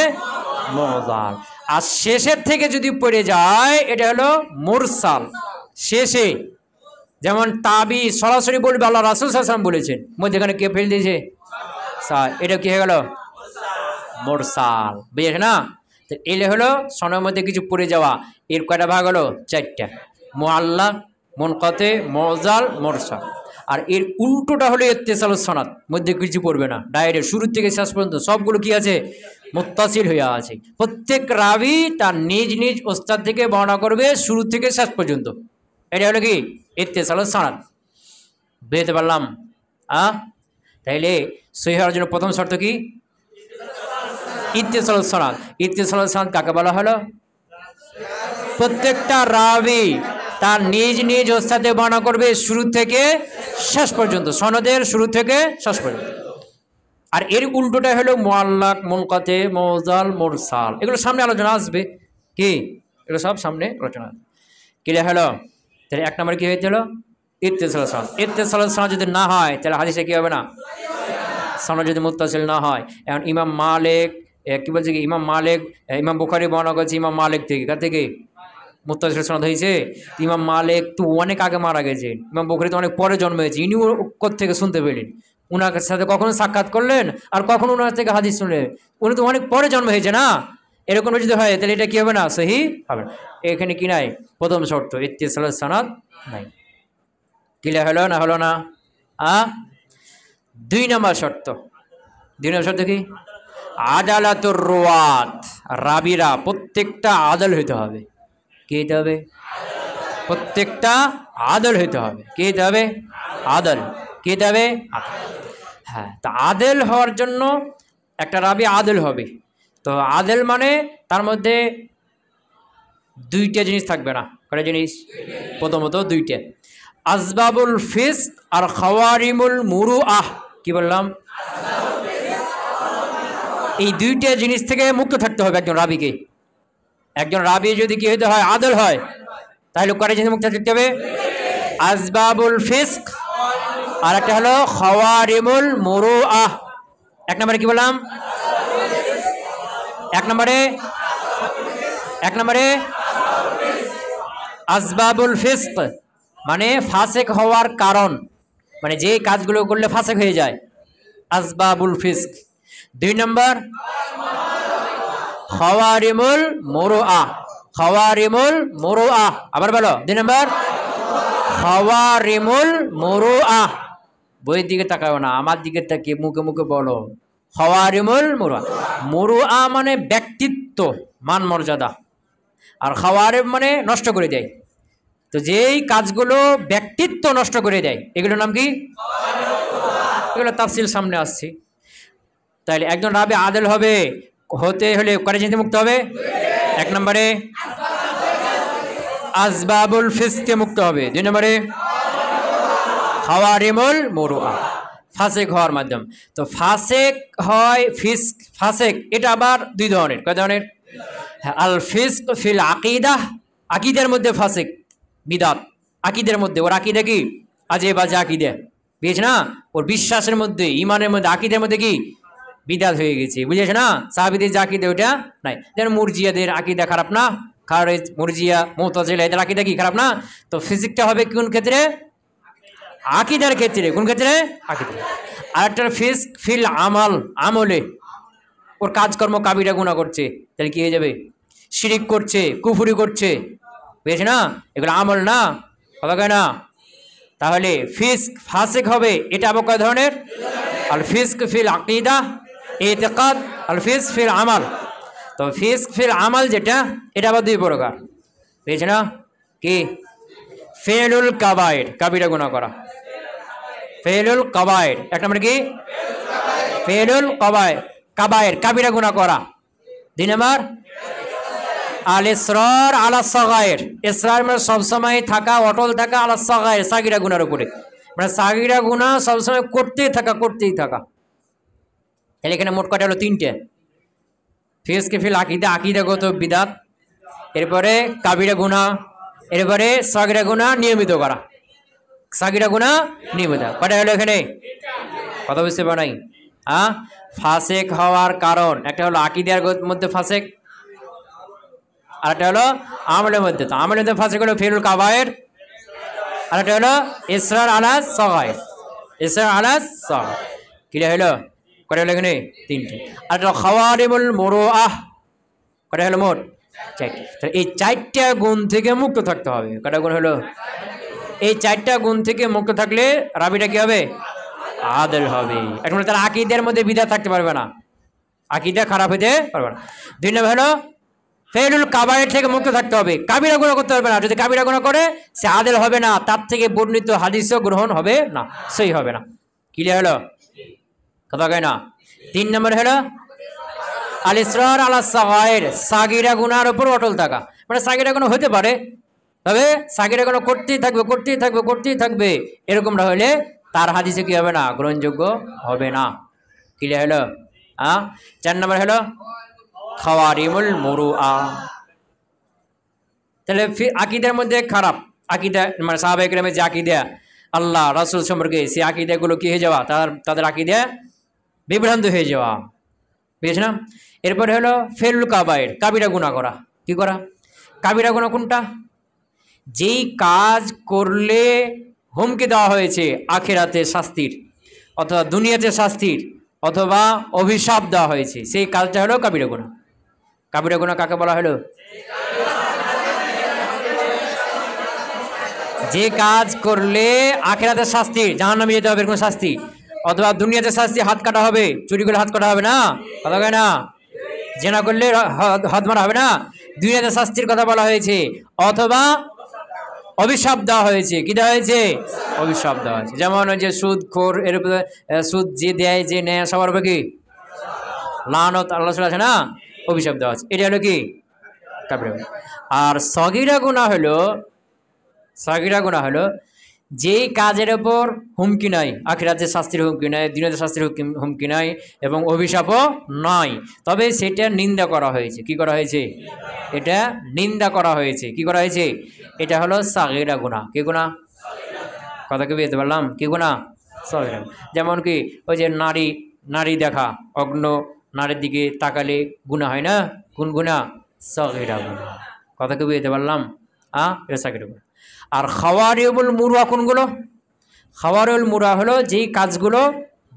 Speaker 1: মুআযাল। আর শেষের থেকে যদি পড়ে যায় এটা হলো মুরসাল। শেষে যেমন তাবি সরাসরি বলবে আল্লাহ রাসূল সাল্লাল্লাহু আলাইহি ওয়াসাল্লাম বলেছেন, মধ্যখানে কে ফেল দিয়েছে? এটা কি হয়ে গেল? মুরসাল। বুঝেছ না? তো এলে হলো সনের মধ্যে কিছু পড়ে যাওয়া। এর কয়টা ভাগ হলো? 4টা। মুআল্লাক, মুনকাতে, মুআযাল, মুরসাল। আর এর উল্টোটা হলো ইত্তিসালুস সনাদ, মধ্যে কিছু পড়বে না, ডাইরেক্ট শুরু থেকে শেষ পর্যন্ত সবগুলো কি আছে? মুত্তাসিল হয়ে আছে। প্রত্যেক রাবি তার নিজ নিজ ওস্তাদ থেকে বর্ণনা করবে শুরু থেকে শেষ পর্যন্ত। এটা হলো কি? ইত্তিসালুস সনাদ। বুঝতে পারলাম? তাইলে সহিহ হওয়ার জন্য প্রথম শর্ত কি? ইত্তিসালুস সনাদ। ইত্তিসালুস সনাদ কাকে বলা হলো? প্রত্যেকটা রাবি তার নিজ নিজ ওস্তাদে বর্ণনা করবে শুরু থেকে শেষ পর্যন্ত, সনদের শুরু থেকে শেষ পর্যন্ত। আর এর উল্টোটা হলো মুআল্লাক, মুনকাতে, মুআযাল, মুরসাল। এগুলো সামনে আলোচনা আসবে। কি? এগুলো সব সামনে আলোচনা আসবে। ক্লিয়ার হলো? তাহলে 1 নম্বর কি হয়েছিল? ইত্তিসালুস সনাদ। ইত্তিসালুস সনাদ যদি না হয় তাহলে হাদিসে কি হবে না? সনদ যদি মুত্তাসিল না হয়। এখন ইমাম মালিক কি বলছে? কি ইমাম মালিক, ইমাম বুখারী বর্ণনা করছে ইমাম মালিক থেকে। কার থেকে? মুত্তাসিল সনদ হয়েছে। ইমাম মালিক তো অনেক আগে মারা গেছে, ইমাম বুখারী তো অনেক পরে জন্ম হয়েছে। ইনিও কোত্থেকে শুনতে পেলেন? উনার সাথে কখনো সাক্ষাৎ করলেন আর কখনো উনার থেকে হাদিস শুনলেন? উনি তো অনেক পরে জন্ম হয়েছে না? এরকম যদি হয় তাহলে এটা কি হবে না? সহিহ হবে না। এখানে কি নাই? প্রথম শর্ত ইত্তিসালুস সনাদ নাই। ক্লিয়ার হলো না? হলো না? 2 নম্বর শর্ত। 2 নম্বর শর্ত কি? আদালাতুর রুয়াত। রাবিরা প্রত্যেকটা আদল হইতে হবে। কি হইতে হবে? প্রত্যেকটা আদল হইতে হবে। কি হইতে হবে? আদল। কি হইতে হবে? হ্যাঁ। তা আদল হওয়ার জন্য একটা রাবি আদল হবে। তো আদল মানে তার মধ্যে 2টা জিনিস থাকবে না। কয়টা জিনিস? প্রথমত 2টা, আসবাবুল ফিসক আর খাওয়ারিমুল মুরুআহ। কি বললাম? এই 2টা জিনিস থেকে মুক্ত থাকতে হবে একজন রাবিকে। একজন রাবি যদি কি হইতে হয়? আদল হয়, তাহলে কয়টা জিনিস মুক্ত থাকতে হবে? আসবাবুল ফিসক আর একটা হলো খাওয়ারিমুল মুরুআহ। 1 নম্বরে কি বললাম? 1 নম্বরে আসবাবুল ফিসক মানে ফাসেক হওয়ার কারণ, মানে যে কাজগুলো করলে ফাসেক হয়ে যায়, আসবাবুল ফিসক। 2 নম্বর খাওয়ারিমুল মুরুআহ। খাওয়ারিমুল মুরুআহ। আবার বলো 2 নম্বর খাওয়ারিমুল মুরুআহ। বইয়ের দিকে তাকাও না, আমার দিকে তাকিয়ে মুখে মুখে বলো খাওয়ারিমুল মুরুআহ। মুরুআহ মানে ব্যক্তিত্ব, মান মর্যাদা, আর খাওয়ারিম মানে নষ্ট করে দেয়। তো যেই কাজগুলো ব্যক্তিত্ব নষ্ট করে দেয় এগুলোর নাম কি? এগুলো তাফসিল সামনে আসছে। তাহলে একজন রাবি আদেল হবে হতে হলে কয়টা জিনিস মুক্ত হবে? এক নম্বরে আসবাবুল ফিসকে মুক্ত হবে, 2 নম্বরে খাওয়ারিমুল মুরুআ ফাসেক হওয়ার মাধ্যম। তো ফাসেক হয় ফিস্ক, ফাসেক এটা আবার 2 ধরনের। কয় ধরনের? আল ফিস্ক ফিল আকিদাহ, আকিদের মধ্যে ফাসেক, বিদাত আকিদের মধ্যে। ওর আকিদা কি? আজে বাজে আকিদা, বুঝেছ না? ওর বিশ্বাসের মধ্যে, ইমানের মধ্যে, আকিদের মধ্যে কি বিদাত হয়ে গেছে, বুঝেছ না? সাহাবীদের যে আকিদা ওটা নাই। যেন মুরজিয়াদের আকিদা খারাপ না, খারেজ মুরজিয়া মুতাজিলা এদের আকিদা কি খারাপ না? তো ফিজিকটা হবে কোন ক্ষেত্রে? আকিদার ক্ষেত্রে। কোন ক্ষেত্রে? আকিদা। আর একটা ফিস্ক ফিল আমাল, আমলে ওর কাজকর্ম কাবিরা গুনাহ করছে, তাহলে কি হয়ে যাবে? শিরিক করছে, কুফরি করছে, বুঝেছ না? এগুলো আমল না, কথা কয় না? তাহলে ফিস্ক ফাসিক হবে, এটা আবার কয় ধরনের? আল ফিস্ক ফিল আকিদা ইতিকাদ, আল ফিস্ক ফিল আমাল। তো ফিস্ক ফিল আমাল যেটা, এটা আবার 2 প্রকার, বুঝেছ না? কি? ফেলুল কাবায়ের, কাবিরা গুনাহ করা। ফেলুল কাবায়ের, এক নম্বর কি? ফেলুল কাবায়ের, কাবায়ের কাবিরা গুনাহ করা। 2 নম্বর আল ইসরার আলা সাগায়ের, ইসরার মানে সবসময় থাকা, অটল থাকা, আলা সাগায়ের সাগিরা গুনার উপরে, মানে সাগিরা গুনাহ সবসময় করতেই থাকা, করতেই থাকা। তাহলে এখানে মোট কয়টা হলো? 3টে। ফিসকে ফিল আকিদা, আকিদাগত বিদাত, এরপরে কাবিরা গুনাহ, এরপরে সাগিরা গুনাহ নিয়মিত করা, সাগিরা গুনাহ নিয়মিত। কয়টা হলো এখানে? কথা বুঝতে পারো নাই? ফাসেক হওয়ার কারণ একটা হলো আকিদার মধ্যে ফাসেক, আর একটা হলো আমলের মধ্যে। তো আমলের মধ্যে ফাসেক হলো ফিলুল কাবায়ের, আর একটা হলো ইসরার আলা সাগায়ের, ইসরার আলা সাগায়ের। ক্লিয়ার হলো? কয়টা হলো এখানে? 3টে। আর একটা খাওয়ারিমুল মুরুআহ, কয়টা হলো মোট? 4টে। তো এই 4টা গুণ থেকে মুক্ত থাকতে হবে। কয়টা গুণ হলো? এই 4টা গুণ থেকে মুক্ত থাকলে রাবিটা কি হবে? আদেল হবে। এখন তার আকিদের মধ্যে বিদআত থাকতে পারবে না, আকিদা খারাপ হতে পারবে না। 2 নম্বর হলো ফেলুল কাবায়ের থেকে মুক্ত থাকতে হবে, কাবিরা গুনাহ করতে পারবে না। যদি কাবিরা গুনাহ করে সে আদেল হবে না, তার থেকে বর্ণিত হাদিসও গ্রহণ হবে না, সই হবে না। ক্লিয়ার হলো? কথা কয় না? 3 নম্বর হলো আল ইসরার আলা সাগায়ের, সাগিরা গুনার উপর অটল থাকা। মানে সাগিরা গুনাহ হতে পারে, তবে সাগিরা গুনাহ করতেই থাকবে, করতেই থাকবে, করতেই থাকবে, এরকমটা হলে তার হাদিসে কি হবে না? গ্রহণযোগ্য হবে না। ক্লিয়ার হলো? 4 নম্বর হলো খাওয়ারিমুল মুরুআ। তাহলে আকিদার মধ্যে খারাপ আকিদা, মানে সাহাবায়ে কেরামের যে আকিদা আল্লাহ রাসূল সম্পর্কে, সেই আকিদাগুলো কি হয়ে যাওয়া? তাদের আকিদা বিভ্রান্ত হয়ে যাওয়া, বুঝেছ না? এরপরে হলো ফেলুল কাবায়ের, কাবিরা গুনাহ করা। কি করা? কাবিরা গুনাহ কোনটা? যেই কাজ করলে হুমকি দেওয়া হয়েছে আখিরাতে শাস্তির, অথবা দুনিয়াতে শাস্তির, অথবা অভিশাপ দেওয়া হয়েছে, সেই কাজটা হলো কাবিরা গুনাহ। কাবিরা গুনাহ কাকে বলা হলো? যে কাজ করলে আখিরাতে শাস্তি, জাহান্নামে যেতে হবে এরকম শাস্তি, অথবা দুনিয়াতে শাস্তি, হাত কাটা হবে, চুরি করলে হাত কাটা হবে না, কথা কয় না? জেনা করলে হাত মারা হবে না, দুনিয়াতে শাস্তির কথা বলা হয়েছে। অথবা অভিশাপ দেওয়া হয়েছে। কি দেওয়া হয়েছে? অভিশাপ দেওয়া হয়েছে। যেমন ওই যে সুদখোর, এর উপরে সুদ যে দেয়, যে নেয়, সবার উপরে কি লানত, আল্লাহ আছে না, অভিশাপ দেওয়া আছে। এটা হলো কি? কাবিরা। আর সগীরা গুনাহ হলো, সগীরা গুনাহ হলো যেই কাজের ওপর হুমকি নাই, আখিরাতে শাস্তির হুমকি নাই, দুনিয়াতে শাস্তির হুমকি নাই, এবং অভিশাপও নাই, তবে সেটা নিন্দা করা হয়েছে। কি করা হয়েছে? এটা নিন্দা করা হয়েছে। কি করা হয়েছে? এটা হলো সাগীরা গুনাহ। কি গুনাহ? কথা কি বুঝতে পারলাম? কি গুনাহ? সাগীরা। যেমন কি ওই যে নারী দেখা, অগ্ন নারীর দিকে তাকালে গুনাহ হয় না, কোন গুনাহ? সাগীরা গুনাহ। কথা কি বুঝতে পারলাম? এটা সাগীরা গুনাহ। আর খাওয়ারিউল মুরুআ কোনগুলো? খাওয়ারিউল মুরুআ হলো যেই কাজগুলো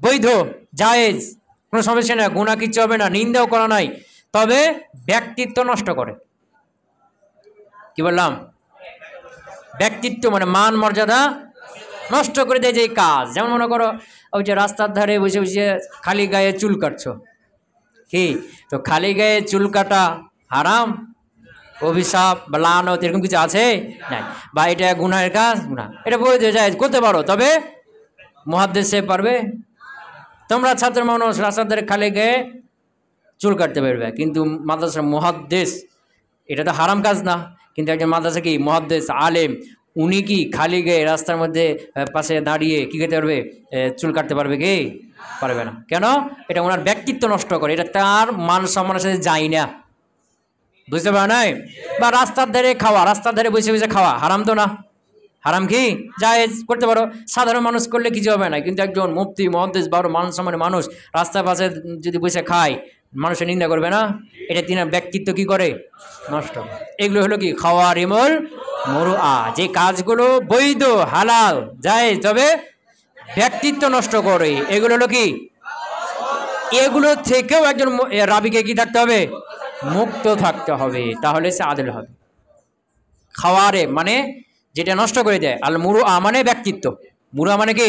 Speaker 1: বৈধ, জায়েজ, কোনো সমস্যা না, গুনাহ কিচ্ছু হবে না, নিন্দাও করা নাই, তবে ব্যক্তিত্ব নষ্ট করে। কি বললাম? ব্যক্তিত্ব মানে মান মর্যাদা নষ্ট করে দেয় যেই কাজ। যেমন মনে করো ওই যে রাস্তার ধারে বসে বসে খালি গায়ে চুল কাটছো, কি? তো খালি গায়ে চুল কাটা হারাম, অভিশাপ বা লানত এরকম কিছু আছে নাই, বা এটা গুনাহের কাজ, গুনাহ, এটা বৈধ যায় করতে পারো, তবে মুহাদ্দিস সে পারবে। তোমরা ছাত্র মানুষ রাস্তার ধারে খালি গিয়ে চুল কাটতে পারবে, কিন্তু মাদ্রাসার মুহাদ্দিস এটা তো হারাম কাজ না, কিন্তু একজন মাদ্রাসা কি মুহাদ্দিস আলেম, উনি কি খালি গিয়ে রাস্তার মধ্যে পাশে দাঁড়িয়ে কি খেতে পারবে? চুল কাটতে পারবে কি? পারবে না। কেন? এটা ওনার ব্যক্তিত্ব নষ্ট করে, এটা তার মান সম্মানের সাথে যায় না। বুঝতে পারে নাই? বা রাস্তার ধারে খাওয়া, রাস্তার ধারে বসে বসে খাওয়া হারাম তো না? হারাম কি? জায়েজ, করতে পারো। সাধারণ মানুষ করলে কিছু হবে না, কিন্তু একজন মুফতি মুহাদ্দিস বড় মান সম্মানের মানুষ রাস্তার পাশে যদি বসে খায়, মানুষের নিন্দা করবে না? এটা তিনার ব্যক্তিত্ব কি করে? নষ্ট। এগুলো হলো কি খাওয়ারিমুল মুরুআ, যে কাজগুলো বৈধ হালাল জায়েজ, তবে ব্যক্তিত্ব নষ্ট করে, এগুলো হলো কি? এগুলো থেকেও একজন রাবিকে কি থাকতে হবে? মুক্ত থাকতে হবে, তাহলে সে আদেল হবে। খাওয়ারে মানে যেটা নষ্ট করে দেয়, আল মুরুআ মানে ব্যক্তিত্ব, মুরুআ মানে কি?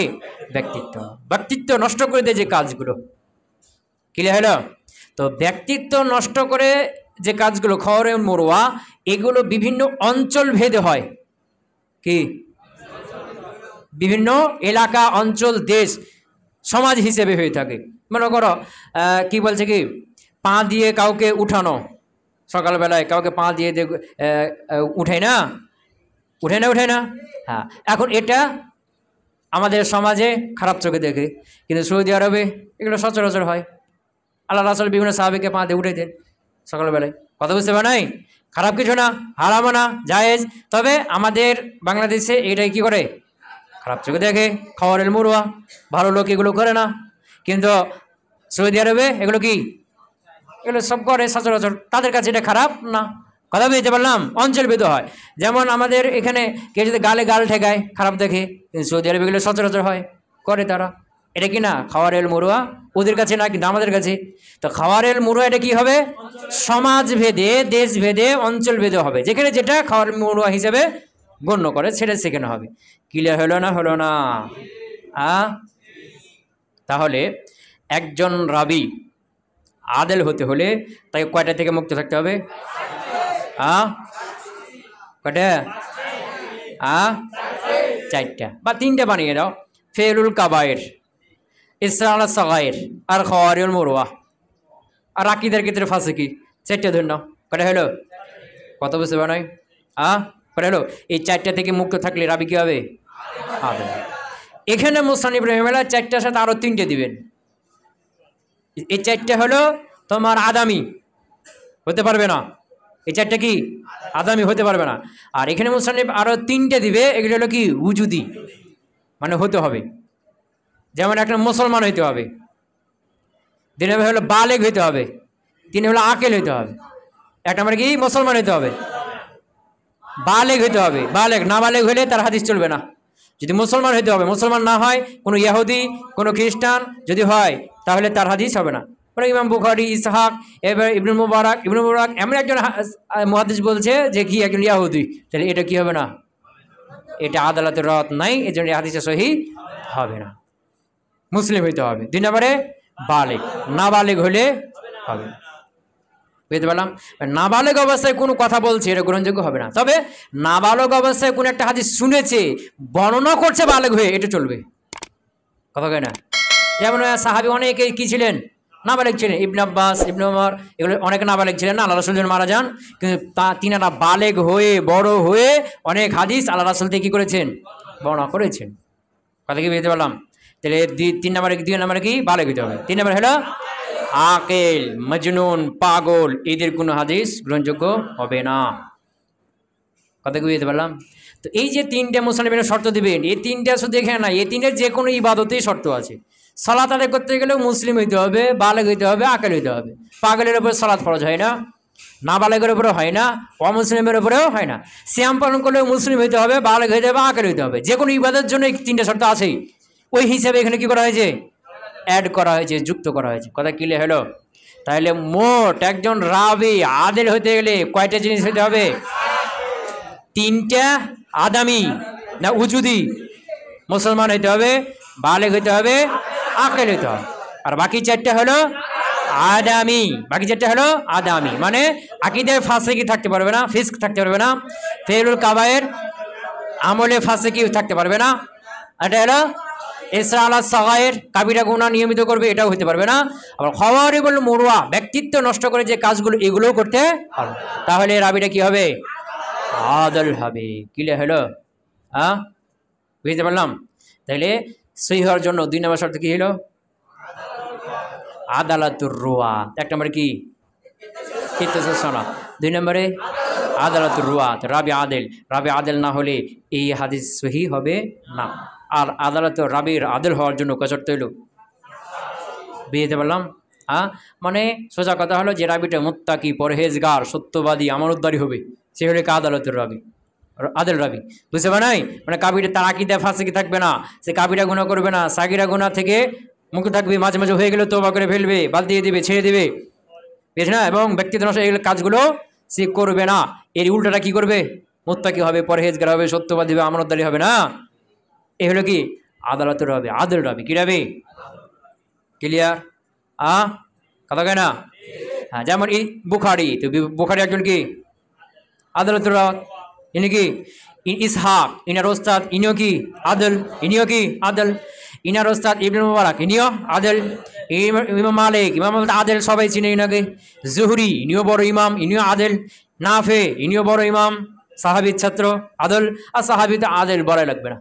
Speaker 1: ব্যক্তিত্ব। ব্যক্তিত্ব নষ্ট করে দেয় যে কাজগুলো, ক্লিয়ার হলো? তো ব্যক্তিত্ব নষ্ট করে যে কাজগুলো খাওয়ারে মুরুআ, এগুলো বিভিন্ন অঞ্চল ভেদে হয়। কি? বিভিন্ন এলাকা, অঞ্চল, দেশ, সমাজ হিসেবে হয়ে থাকে। মনে করো কি বলছে কি, পা দিয়ে কাউকে উঠানো, সকালবেলায় কাউকে পা দিয়ে উঠায় না, উঠে না, উঠে না? হ্যাঁ, এখন এটা আমাদের সমাজে খারাপ চোখে দেখে, কিন্তু সৌদি আরবে এগুলো সচরাচর হয়। আল্লাহ রাসূল বিভিন্ন সাহাবীকে পা দিয়ে উঠে দেন সকালবেলায়। কথা বুঝতে পারে নাই? খারাপ কিছু না, হারামও না, জায়েজ। তবে আমাদের বাংলাদেশে এটাই কি করে? খারাপ চোখে দেখে, খাওয়ারেল মুরুআ, ভালো লোক এগুলো করে না, কিন্তু সৌদি আরবে এগুলো কি? এগুলো সব করে সচরাচর, তাদের কাছে এটা খারাপ না। কথা বুঝতে পারলাম? অঞ্চলভেদ হয়। যেমন আমাদের এখানে কেউ যদি গালে গাল ঠেকায়, খারাপ দেখে, কিন্তু সৌদি আরবে এগুলো সচরাচর হয়, করে তারা। এটা কি না খাওয়ারেল মুরুআ? ওদের কাছে না, কিন্তু আমাদের কাছে। তো খাওয়ারেল মুরুআ এটা কি হবে? সমাজ ভেদে, দেশ ভেদে, অঞ্চল ভেদে হবে, যেখানে যেটা খাওয়ার মুরুআ হিসেবে গণ্য করে সেটা সেখানে হবে। ক্লিয়ার হলো না? হলো না? তাহলে একজন রাবি আদেল হতে হলে তাকে কয়টা থেকে মুক্ত থাকতে হবে? কয়টা? চারটা বা তিনটা বানিয়ে দাও। ফেলুল কাবায়ের, ইসরাল সাগায়ের, আর খাওয়ারিউল মুরুআ, আর আকিদের ক্ষেত্রে ফাঁসে কি? চারটা ধরে নাও। কয়টা হলো? কত বুঝতে পারো নাই? কয়টা হলো? এই চারটা থেকে মুক্ত থাকলে রাবি কি হবে? আদেল। এখানে মুসান্নিফ রাহিমাহুল্লাহ চারটার সাথে আরো তিনটে দিবেন। এই চারটা হলো তোমার আদামি, হতে পারবে না। এই চারটা কি? আদামি, হতে পারবে না। আর এখানে মুসান্নিফ আরো তিনটে দিবে, এগুলো হলো কি? উজুদি, মানে হতে হবে। যেমন একটা মুসলমান হইতে হবে, দুই নম্বর হলো বালেগ হইতে হবে, তিন হলো আকেল হইতে হবে। একটা মানে কি? মুসলমান হইতে হবে, বালেগ হইতে হবে। বালেগ না বালেগ হইলে তার হাদিস চলবে না। যদি মুসলমান হইতে হবে, মুসলমান না হয়, কোনো ইহুদি, কোনো খ্রিস্টান যদি হয়, তাহলে তার হাদিস হবে না। ইমাম বুখারী, ইসহাক, এবার ইবনে মুবারক এমন একজন মুহাদ্দিস বলছে যে কি একজন ইহুদি, তাহলে এটা কি হবে না? এটা আদালতের রদ নাই, এই জন্য হাদিসে সহিহ হবে না। মুসলিম হইতে হবে। দুই নম্বরে বালেগ, না বালেগ হলে হবে না। বুঝতে পারলাম? নাবালক অবস্থায় কোনো কথা বলছে, এটা গ্রহণযোগ্য হবে না। তবে নাবালক অবস্থায় কোনো একটা হাদিস শুনেছে, বর্ণনা করছে বালেগ হয়ে, এটা চলবে। কথা কয় না? যেমন সাহাবী অনেকে কি ছিলেন? নাবালেগ ছিলেন। ইবনে আব্বাস, ইবনে ওমর, এগুলো অনেকে নাবালেগ ছিলেন না, আল্লাহ রাসূল যখন মারা যান, কিন্তু তিনারা বালেগ হয়ে, বড় হয়ে অনেক হাদিস আল্লাহ রাসূল থেকে কি করেছেন? বর্ণনা করেছেন। কথা কি বুঝতে পারলাম? তাহলে দুই নম্বরে কি? বালেগ হইতে হবে। তিন নম্বর হলো আকেল, মজনুন, পাগল, এদের কোনো হাদিস গ্রহণযোগ্য হবে না। কথা কি বুঝতে পারলাম? তো এই যে তিনটা মুসলমানের শর্ত দিবেন, এই তিনটা শুধু এখানে না, এই তিনটার যে কোনো ইবাদতেই শর্ত আছে। সালাত আদায় করতে গেলেও মুসলিম হইতে হবে, বালেগ হইতে হবে, আকেল হইতে হবে। পাগলের উপর সালাত ফরজ হয় না, নাবালেগের উপরেও হয় না, অমুসলিমের উপরেও হয় না। সিয়াম পালন করলেও মুসলিম হইতে হবে, বালেগ হইতে হবে, আকেল হইতে হবে। যে কোনো ইবাদতের জন্য এই তিনটা শর্ত আছেই। ওই হিসাবে এখানে কি করা হয়েছে? অ্যাড করা হয়েছে, যুক্ত করা হয়েছে। কথা ক্লিয়ার হলো? তাহলে মোট একজন রাবি আদেল হতে গেলে কয়টা জিনিস হইতে হবে? তিনটা। আদামি না উজুদি? মুসলমান হইতে হবে, বালেগ হইতে হবে, আকেল হইতে হবে। আর বাকি চারটা হলো আদামি, বাকি যেটা হলো আদামি, মানে আকীদায় ফাসিকি থাকতে পারবে না, ফিস্ক থাকতে পারবে না, ফেলুল কাবায়ের আমলে ফাসিকি থাকতে পারবে না, এটা হলো ইসরা আলা সাগায়ের কাবিরা গুনাহ নিয়মিত করবে, এটাও হতে পারবে না। আবার খাওয়ারিবুল মুরওয়া ব্যক্তিত্ব নষ্ট করে যে কাজগুলো এগুলোও করতে পারবে, তাহলে রাবিটা কি হবে? আদল হবে। ক্লিয়ার হলো? বুঝতে পারলাম? তাহলে সহিহ হওয়ার জন্য 2 নম্বর শর্ত কি হলো? আদালাতুর রুয়াত। 1 নম্বরে কি? ইত্তিসাসনা। 2 নম্বরে আদালাতুর রুয়াত, রাবি আদেল। রাবি আদেল না হলে এই হাদিস সহিহ হবে না। আর আদালতের রাবির আদেল হওয়ার জন্য কয় শর্ত হইল? বুঝতে পারলাম? মানে সোজা কথা হলো যে রাবিটা মুত্তাকি, পরহেজগার, সত্যবাদী, আমানতদারি হবে, সে হলে আদালতের রাবি, আদেল রাবি। বুঝতে পারে নাই? মানে কাবিরা তার আকীদা ফাসিকি থাকবে না, সে কাবিরা গুনাহ করবে না, সাগিরা গুনাহ থেকে মুক্ত থাকবে, মাঝে মাঝে হয়ে গেলে তওবা করে ফেলবে, বাদ দিয়ে দিবে, ছেড়ে দিবে, বুঝছ না? এবং ব্যক্তিত্ব নষ্ট এগুলো কাজগুলো সে করবে না। এর উল্টাটা কি করবে? মুত্তাকি হবে, পরহেজগার হবে, সত্যবাদী হবে, আমানতদারি হবে না। এ হলো কি? আদালতের রাবি, আদেল রাবি। কি রাবি? ক্লিয়ার? কথা কয় না? হ্যাঁ, যেমন এই বুখারী, তো বুখারী একজন কি? আদালতের রাবি। ইনি কি? ইসহাক, ইনার ওস্তাদ, ইনিও কি? আদল। ইনিও কি? আদল। ইনার ওস্তাদ ইবনে মুবারক, ইনিও আদল। ইমাম মালিক, ইমাম আদল, সবাই চিনে ইনাকে। জুহরি, ইনিও বড় ইমাম, ইনিও আদল। নাফে, ইনিও বড় ইমাম, সাহাবীর ছাত্র, আদল। আর সাহাবীতে আদল বলাই লাগবে না,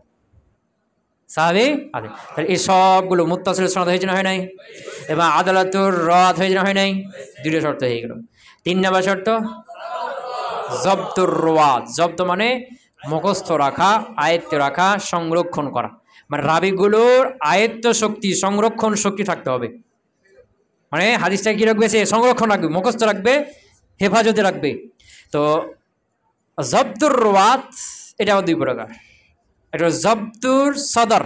Speaker 1: সাহাবী আদল। তাহলে এই সবগুলো মুত্তাসিল সনদ হয়েছে না হয় নাই? এবং আদালাতুর রাত হয়েছে না হয় নাই? 2টা শর্ত হয়ে গেল। 3 নম্বর শর্ত জব্তুর রওয়াত। জব্দ মানে মুখস্থ রাখা, আয়ত্ত রাখা, সংরক্ষণ করা। মানে রাবিগুলোর আয়ত্ত শক্তি, সংরক্ষণ শক্তি থাকতে হবে। মানে হাদিসটা কি রাখবে? সে সংরক্ষণ রাখবে, মুখস্থ রাখবে, হেফাজতে রাখবে। তো জব্তুর রওয়াত এটাও 2 প্রকার। এটা জব্তুর সদর,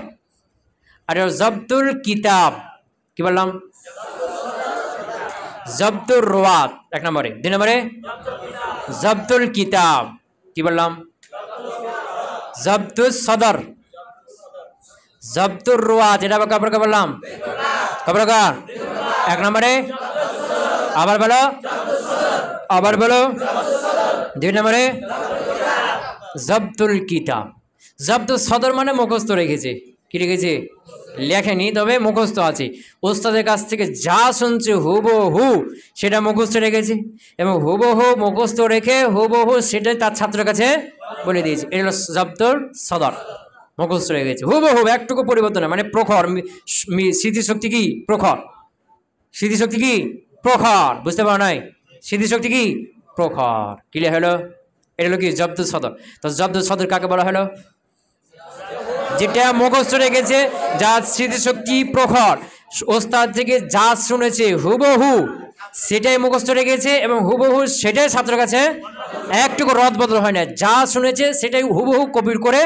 Speaker 1: আর এটা জব্তুল কিতাব। কি বললাম? জব্তুর রওয়াত 1 নম্বরে। 2 নম্বরে জব্তুল কিতাব। কি বললাম? জব্তুস সদর, জব্তুর রওয়াত। এটা আবার কয় প্রকার বললাম? কয় প্রকার? 1 নম্বরে আবার বলো, আবার বলো। 2 নম্বরে জব্তুল কিতাব। জব্তুস সদর মানে মুখস্থ রেখেছে। কি রেখেছে? লেখেনি, তবে মুখস্থ আছে। ওস্তাদের কাছ থেকে যা শুনছে হুবহু সেটা মুখস্থ রেখেছে, এবং হুবহু মুখস্থ রেখে হুবহু সেটাই তার ছাত্রের কাছে বলে দিয়েছে। এটা হলো জব্তুল সদর, মুখস্থ রেখেছে হুবহু, একটুকু পরিবর্তন, মানে প্রখর স্মৃতিশক্তি। কি প্রখর? স্মৃতিশক্তি কি প্রখর? বুঝতে পারো নাই? স্মৃতিশক্তি কি প্রখর। ক্লিয়ার হলো? এটা হলো কি? জব্দুল সদর। তো জব্দুল সদর কাকে বলা হলো? যেটা মুখস্থ রেখেছে, যার স্মৃতিশক্তি প্রখর, ওস্তাদ থেকে যা শুনেছে হুবহু সেটাই মুখস্থ রেখেছে, এবং হুবহু সেটাই ছাত্রের কাছে একটুকু রদ বদল হয় না, যা শুনেছে সেটাই হুবহু কপির করে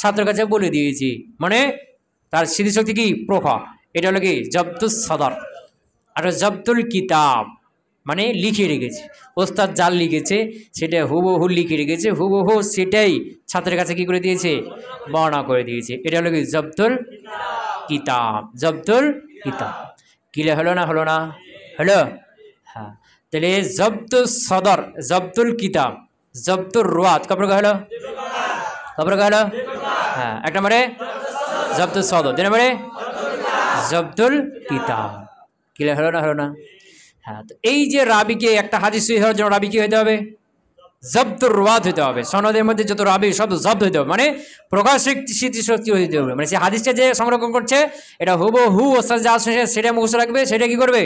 Speaker 1: ছাত্রের কাছে বলে দিয়েছি। মানে তার স্মৃতিশক্তি কি প্রখর। এটা হলো কি? জব্দুল সদর। আর জব্দুল কিতাব মানে লিখে রেখেছে, ওস্তাদ যা লিখেছে সেটা হুবহু লিখে রেখেছে, হুবহু সেটাই ছাত্রের কাছে কি করে দিয়েছে? বর্ণনা করে দিয়েছে। এটা হলো কি? জব্দুল কিতাব। জব্দুল কিতাব। ক্লিয়ার হলো না? হলো না? হলো? হ্যাঁ। তাহলে জব্দুল সদর, জব্দুল কিতাব, জব্দুর রওয়াত কয় প্রকার হলো? কয় প্রকার হলো? হ্যাঁ, 1 নম্বরে জব্দুল সদর, 2 নম্বরে জব্দুল কিতাব। ক্লিয়ার হলো না? হলো না? হ্যাঁ। তো এই যে রাবিকে, একটা হাদিস সহিহ হওয়ার জন্য রাবি কি হতে হবে? জব্দুর রওয়াত হতে হবে। সনদের মধ্যে যত রাবি সব জব্দ হতে হবে, মানে প্রকাশ স্মৃতিশক্তি হতে হবে। মানে সে হাদিসটা যে সংরক্ষণ করছে এটা হুবহু ওস্তাদ যা শুনছে সেটা মুখস্থ রাখবে, সেটা কি করবে?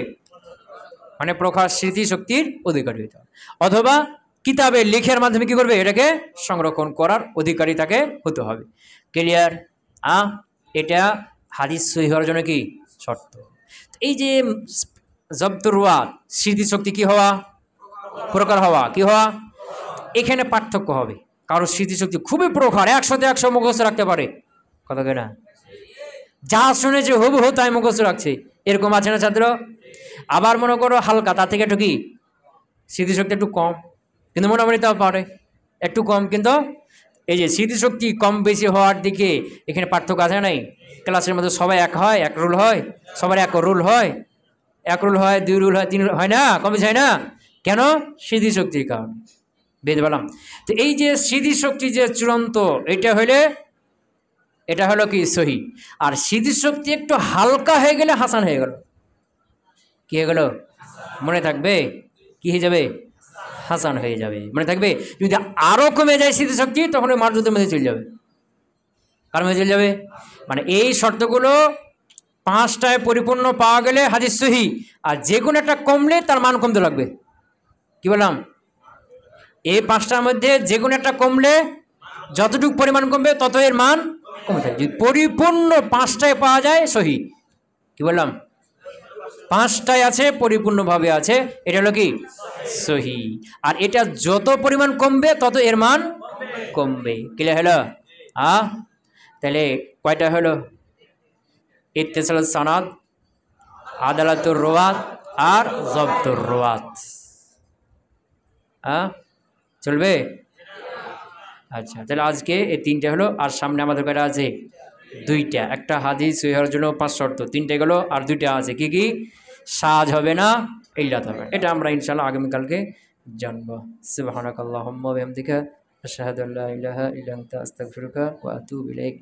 Speaker 1: মানে প্রকাশ স্মৃতিশক্তির অধিকারী হতে হবে। অথবা কিতাবে লিখের মাধ্যমে কি করবে? এটাকে সংরক্ষণ করার অধিকারী তাকে হতে হবে। ক্লিয়ার? এটা হাদিস সহিহ হওয়ার জন্য কি শর্ত। এই যে জব্দুর রওয়াত, স্মৃতিশক্তি কি হওয়া? প্রকার হওয়া। কি হওয়া? এখানে পার্থক্য হবে। কারো স্মৃতিশক্তি খুবই প্রখর, 100তে 100 মুখস্থ রাখতে পারে, কথা কেনা, যা শুনেছে হুবহু তাই মুখস্থ রাখছে, এরকম আছে না ছাত্র? আবার মনে করো হালকা, তার থেকে একটু কি স্মৃতিশক্তি একটু কম, কিন্তু মোটামুটি তাও পারে, একটু কম। কিন্তু এই যে স্মৃতিশক্তি কম বেশি হওয়ার দিকে এখানে পার্থক্য আছে নাই? ক্লাসের মধ্যে সবাই এক হয়, এক রুল হয়? সবার এক রুল হয়? এক রুল হয়, দুই রুল হয়, তিন রুল হয় না, কমে যায় না কেন? স্মৃতিশক্তির কারণে। বেদ বললাম তো এই যে স্মৃতিশক্তি যে চূড়ান্ত, এটা হলো কি সহি। আর স্মৃতিশক্তি একটু হালকা হয়ে গেলে হাসান হয়ে গেল। কি হয়ে গেল? মনে থাকবে? কি হয়ে যাবে? হাসান হয়ে যাবে, মনে থাকবে। যদি আরও কমে যায় স্মৃতিশক্তি, তখন ওই মারজুদের মধ্যে চলে যাবে। কার মধ্যে চলে যাবে? মানে এই শর্তগুলো পাঁচটায় পরিপূর্ণ পাওয়া গেলে হাদিস সহি। আর যে কোনো একটা কমলে তার মান কমতে লাগবে। কি বললাম? এই পাঁচটার মধ্যে যে কোনো একটা কমলে যতটুকু পরিমাণ কমবে তত এর মান কমে থাকে। যদি পরিপূর্ণ পাঁচটায় পাওয়া যায় সহি। কি বললাম? পাঁচটায় আছে, পরিপূর্ণভাবে আছে, এটা হলো কি সহি। আর এটা যত পরিমাণ কমবে তত এর মান কমবে। ক্লিয়ার হলো? তাহলে কয়টা হলো? ইত্তেসাল সানাদ, আদালাতুর রওয়াত, আর জব্তুর রওয়াত। চলবে? আচ্ছা, তাহলে আজকে এই তিনটে হলো। আর সামনে আমাদের কয়টা আছে? দুইটা। একটা হাদিস সহিহ হওয়ার জন্য 5 শর্ত, তিনটে গেলো। আর দুইটা আছে, কি কি? সাজ হবে না, ইল্লাত হবে। এটা আমরা ইনশাআল্লাহ আগামীকালকে জানবো। সুবহানাকাল্লাহুম্মা ওয়া বিহামদিকা আশহাদু আল্লা ইলাহা ইল্লা আনতা আস্তাগফিরুকা ওয়া আতুবু ইলাইক।